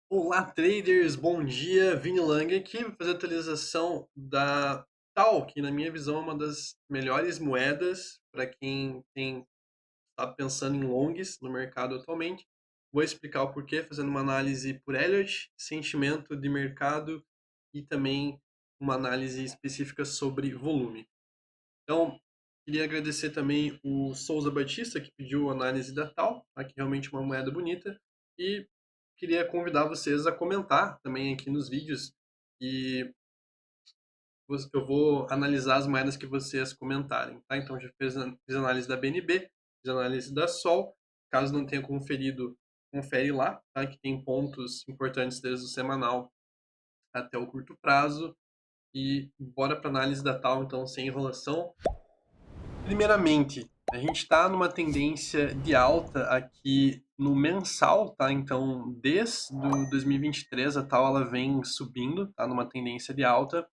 Olá, traders! Bom dia! Vini Lang aqui para fazer a atualização da TAL, que na minha visão é uma das melhores moedas para quem está pensando em longs no mercado atualmente. Vou explicar o porquê, fazendo uma análise por Elliott, sentimento de mercado e também uma análise específica sobre volume. Então, queria agradecer também o Souza Batista, que pediu análise da TAL, tá? Que realmente é uma moeda bonita. E queria convidar vocês a comentar também aqui nos vídeos. E eu vou analisar as moedas que vocês comentarem, tá? Então, já fiz análise da BNB, fiz análise da Sol. Caso não tenha conferido, confere lá, tá? Que tem pontos importantes desde o semanal até o curto prazo. E bora para análise da TAL, então, sem enrolação. Primeiramente, a gente está numa tendência de alta aqui no mensal, tá? Então, desde o 2023 a tal ela vem subindo, tá? Numa tendência de alta.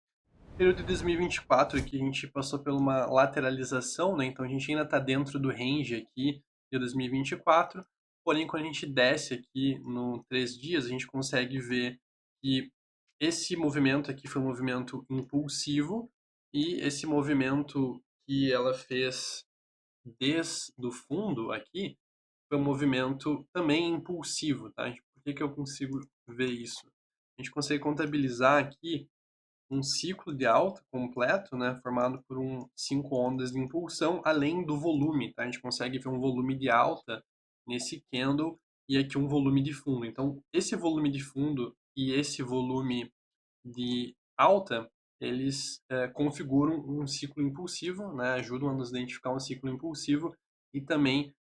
No período de 2024 aqui a gente passou por uma lateralização, né? Então a gente ainda está dentro do range aqui de 2024. Porém, quando a gente desce aqui no 3 dias, a gente consegue ver que esse movimento aqui foi um movimento impulsivo e esse movimento que ela fez desde o fundo aqui foi um movimento também impulsivo, tá? Por que eu consigo ver isso? A gente consegue contabilizar aqui um ciclo de alta completo, né, formado por 5 ondas de impulsão, além do volume, tá? A gente consegue ver um volume de alta nesse candle e aqui um volume de fundo. Então, esse volume de fundo e esse volume de alta, eles configuram um ciclo impulsivo, né, ajudam a nos identificar um ciclo impulsivo e também,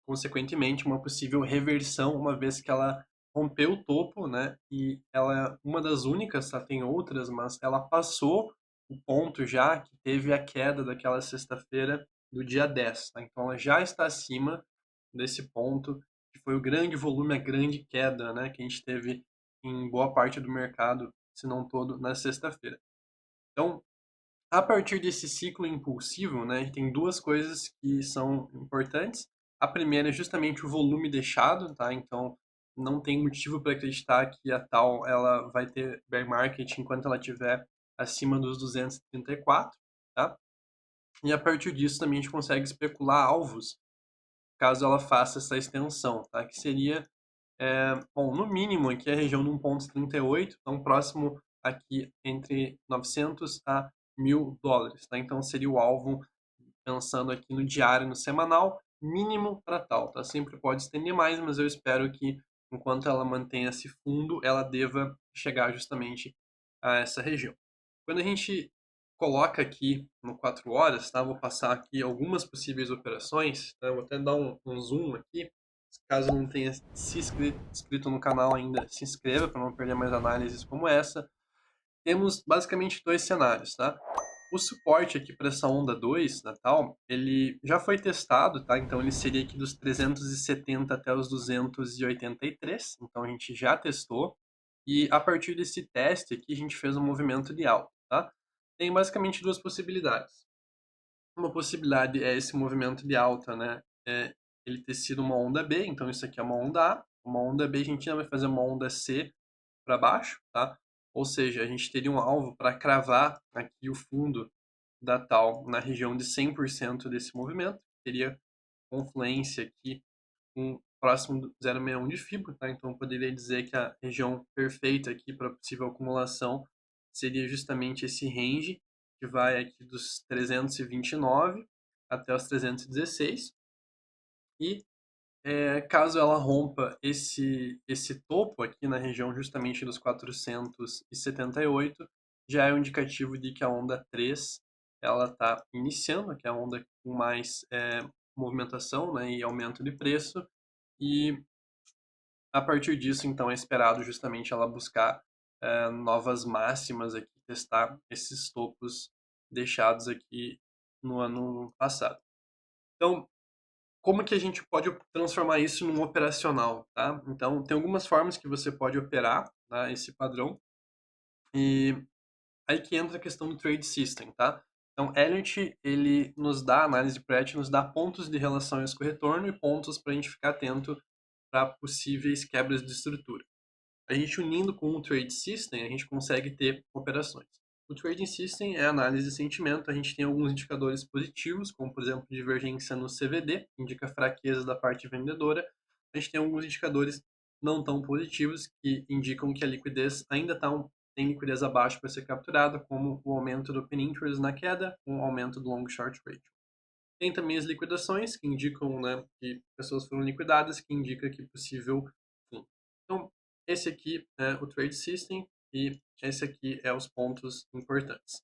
consequentemente, uma possível reversão, uma vez que ela rompeu o topo, né, e ela é uma das únicas, tá, tem outras, mas ela passou o ponto já que teve a queda daquela sexta-feira do dia 10, tá? Então ela já está acima desse ponto, que foi o grande volume, a grande queda, né, que a gente teve em boa parte do mercado, se não todo, na sexta-feira. Então, a partir desse ciclo impulsivo, né, tem duas coisas que são importantes. A primeira é justamente o volume deixado, tá? Então, não tem motivo para acreditar que a tal ela vai ter bear market enquanto ela estiver acima dos 234, tá? E a partir disso também a gente consegue especular alvos caso ela faça essa extensão, tá? Que seria, bom, no mínimo aqui a região de 1,38, então próximo aqui entre 900 a US$ 1.000, tá? Então seria o alvo, pensando aqui no diário, no semanal, mínimo para tal, tá? Sempre pode estender mais, mas eu espero que enquanto ela mantenha esse fundo, ela deva chegar justamente a essa região. Quando a gente coloca aqui no 4 horas, tá? Vou passar aqui algumas possíveis operações, tá? Vou até dar um zoom aqui. Caso não tenha se inscrito no canal ainda, se inscreva para não perder mais análises como essa. Temos basicamente dois cenários, tá? O suporte aqui para essa onda 2 Natal, ele já foi testado, tá? Então ele seria aqui dos 370 até os 283. Então a gente já testou. E a partir desse teste aqui, a gente fez um movimento de alta, tá? Tem basicamente duas possibilidades. Uma possibilidade é esse movimento de alta, né? Ele ter sido uma onda B, então isso aqui é uma onda A. Uma onda B a gente ainda vai fazer uma onda C para baixo, tá? Ou seja, a gente teria um alvo para cravar aqui o fundo da tal na região de 100% desse movimento, teria confluência aqui com próximo do 0,61 de fibra, tá? Então eu poderia dizer que a região perfeita aqui para possível acumulação seria justamente esse range que vai aqui dos 329 até os 316 e caso ela rompa esse topo aqui na região justamente dos 478, já é um indicativo de que a onda 3 ela está iniciando, que é a onda com mais movimentação, né, e aumento de preço, e a partir disso, então, é esperado justamente ela buscar novas máximas aqui, testar esses topos deixados aqui no ano passado. Então, como que a gente pode transformar isso num operacional, tá? Então, tem algumas formas que você pode operar, tá, esse padrão. E aí que entra a questão do trade system, tá? Então, Elliott, ele nos dá, a análise de Pratt nos dá pontos de relação risco-retorno e pontos para a gente ficar atento para possíveis quebras de estrutura. A gente unindo com o Trade System, a gente consegue ter operações. O Trading System é análise de sentimento, a gente tem alguns indicadores positivos, como por exemplo divergência no CVD, que indica fraqueza da parte vendedora. A gente tem alguns indicadores não tão positivos, que indicam que a liquidez ainda tem liquidez abaixo para ser capturada, como o aumento do Open Interest na queda, com o aumento do Long Short Ratio. Tem também as liquidações, que indicam, né, que pessoas foram liquidadas, que indica que possível fim. Então, esse aqui é o Trade System e esse aqui é os pontos importantes.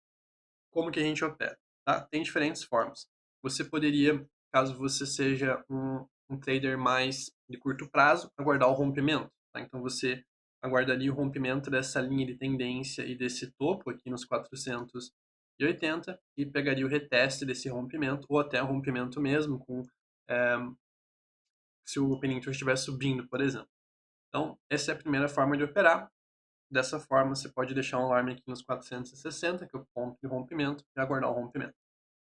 Como que a gente opera? Tá? Tem diferentes formas. Você poderia, caso você seja um trader mais de curto prazo, aguardar o rompimento. Tá? Então, você aguardaria o rompimento dessa linha de tendência e desse topo aqui nos 480 e pegaria o reteste desse rompimento ou até o rompimento mesmo, é, se o Open Interest estiver subindo, por exemplo. Então, essa é a primeira forma de operar. Dessa forma, você pode deixar um alarme aqui nos 460, que é o ponto de rompimento, e aguardar o rompimento.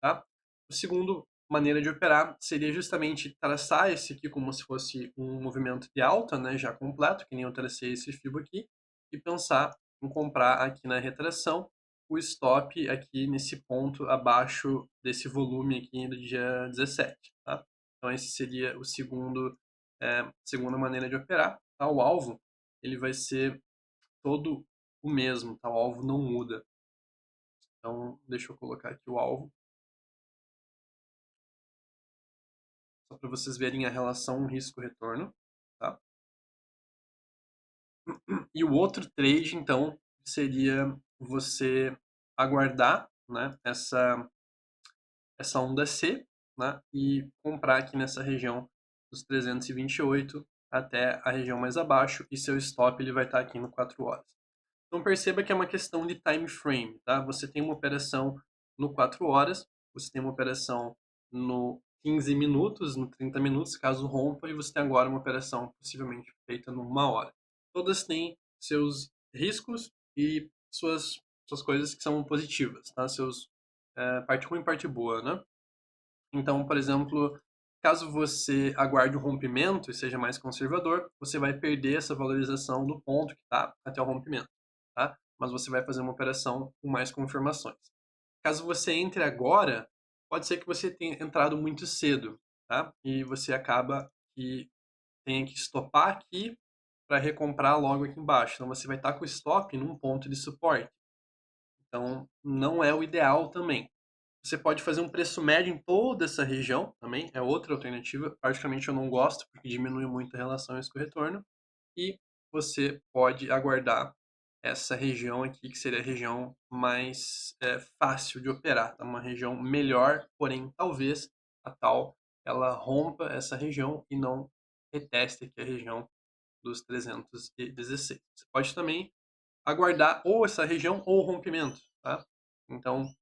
Tá? O segundo maneira de operar seria justamente traçar esse aqui como se fosse um movimento de alta, né, já completo, que nem eu tracei esse FIBO aqui, e pensar em comprar aqui na retração o stop aqui nesse ponto abaixo desse volume aqui do dia 17. Tá? Então esse seria o segunda maneira de operar. Tá? O alvo ele vai ser todo o mesmo, tá? O alvo não muda. Então deixa eu colocar aqui o alvo. Só para vocês verem a relação risco-retorno. Tá? E o outro trade, então, seria você aguardar, né, essa onda C, né, e comprar aqui nessa região dos 328 até a região mais abaixo, e seu stop ele vai estar aqui no 4 horas. Então perceba que é uma questão de time frame, tá? Você tem uma operação no 4 horas, você tem uma operação no 15 minutos, no 30 minutos, caso rompa, e você tem agora uma operação possivelmente feita numa hora. Todas têm seus riscos e suas coisas que são positivas, tá? Parte ruim e parte boa, né? Então, por exemplo, caso você aguarde o rompimento e seja mais conservador, você vai perder essa valorização do ponto que está até o rompimento, tá? Mas você vai fazer uma operação com mais confirmações. Caso você entre agora, pode ser que você tenha entrado muito cedo, tá? E você acaba que tenha que stopar aqui para recomprar logo aqui embaixo. Então você vai estar com o stop num ponto de suporte. Então não é o ideal também. Você pode fazer um preço médio em toda essa região também, é outra alternativa. Particularmente eu não gosto, porque diminui muito a relação risco-retorno. E você pode aguardar essa região aqui, que seria a região mais fácil de operar. Tá? Uma região melhor, porém talvez a tal ela rompa essa região e não reteste aqui a região dos 316. Você pode também aguardar ou essa região ou o rompimento. Tá? Então,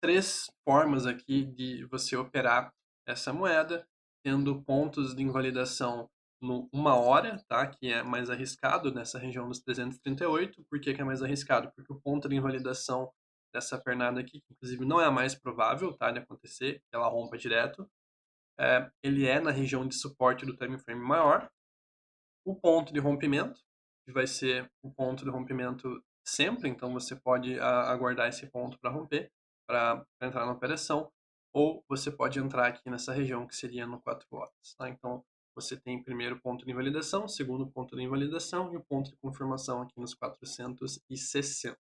três formas aqui de você operar essa moeda, tendo pontos de invalidação no 1 hora, tá? Que é mais arriscado nessa região dos 338. Por que é mais arriscado? Porque o ponto de invalidação dessa pernada aqui, que inclusive não é a mais provável, tá, de acontecer, que ela rompa direto, ele é na região de suporte do time frame maior. O ponto de rompimento, que vai ser o ponto de rompimento sempre, então você pode aguardar esse ponto para romper, para entrar na operação, ou você pode entrar aqui nessa região que seria no 4 horas. Tá? Então você tem primeiro ponto de invalidação, segundo ponto de invalidação e o ponto de confirmação aqui nos 460.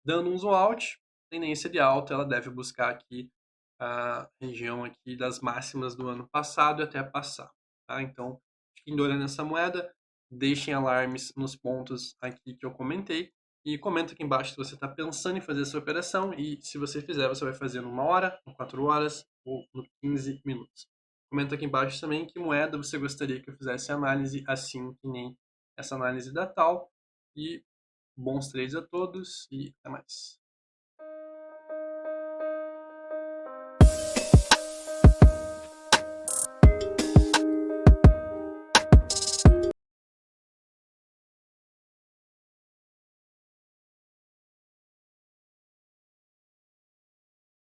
Dando um zoom out, tendência de alta, ela deve buscar aqui a região aqui das máximas do ano passado até passar. Tá? Então, fiquem de olho nessa moeda, deixem alarmes nos pontos aqui que eu comentei e comenta aqui embaixo se você está pensando em fazer essa operação e se você fizer, você vai fazer numa hora, em 4 horas ou no 15 minutos. Comenta aqui embaixo também que moeda você gostaria que eu fizesse análise, assim que nem essa análise da tal. E bons trades a todos e até mais.